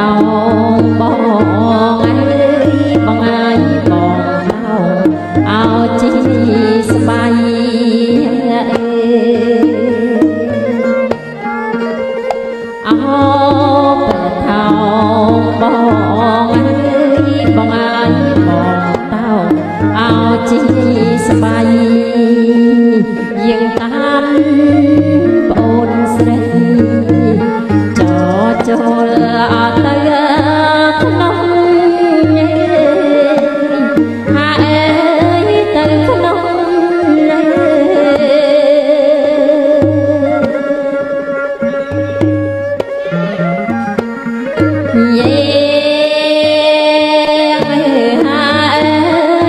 បងអើយបងអើយបងអោជីស្បៃអោប្រថោបងអើយបងអើយបងតោអោជីស្បៃយើងតាមប្អូនស្រីចូលអត់ទៅក្នុងហើយទៅក្នុងយេហើ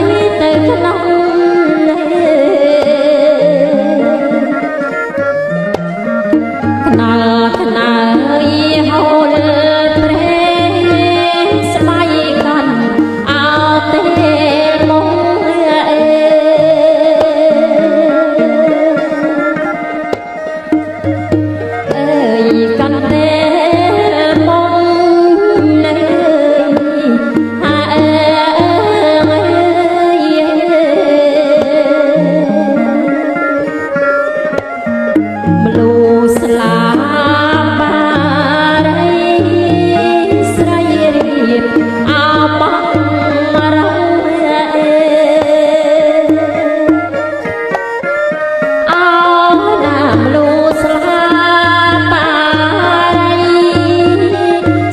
យទៅក្នុងខ្នល់ខ្នើយហូរព្រេងស្បៃកាន់អោទេមកអើយកាន់ទេមកនៅមលូស្លាបារីស្រីរៀបអបងរងអោណាមលូស្លាបារី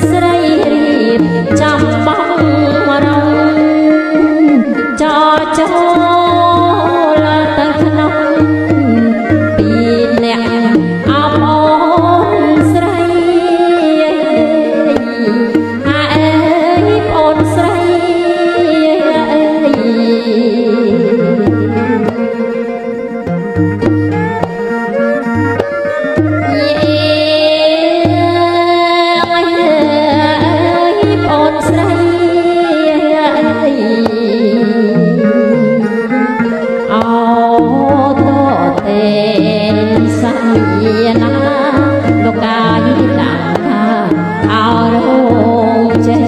ស្រីរៀបចាំបងរងចោចូលទៅក្នុងពីអ្នកអបអូនស្រីអើយអូនស្រីអូនស្រីអោតទេសញ្ញាណាលោកកាយតាថាអោរងចេ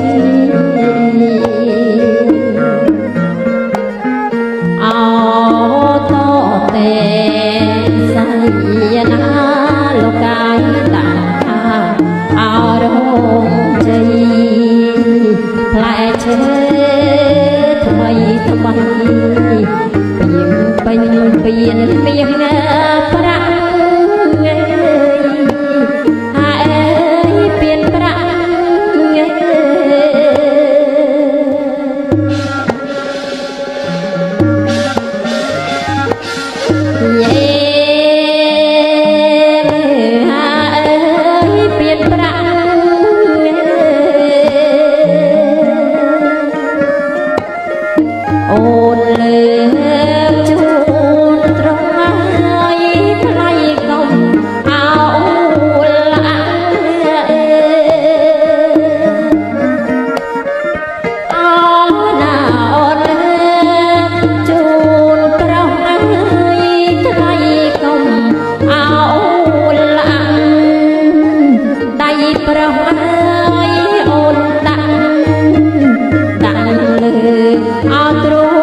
អោតទេសញ្ញាណាលោកកាយតាថាអោរងចេផ្លែឈើថ្មីថ្មីពេញពៀនមានប្រាក់ហើយពៀនប្រាក់យេហើយពៀនប្រាក់អូនលើកជួនត្រង់ហើយថ្លៃកុំអោលអោណាអូនលើកជួនត្រង់ហើយថ្លៃកុំអោលដៃប្រោះហើយអូនដាក់លើអោទ្រ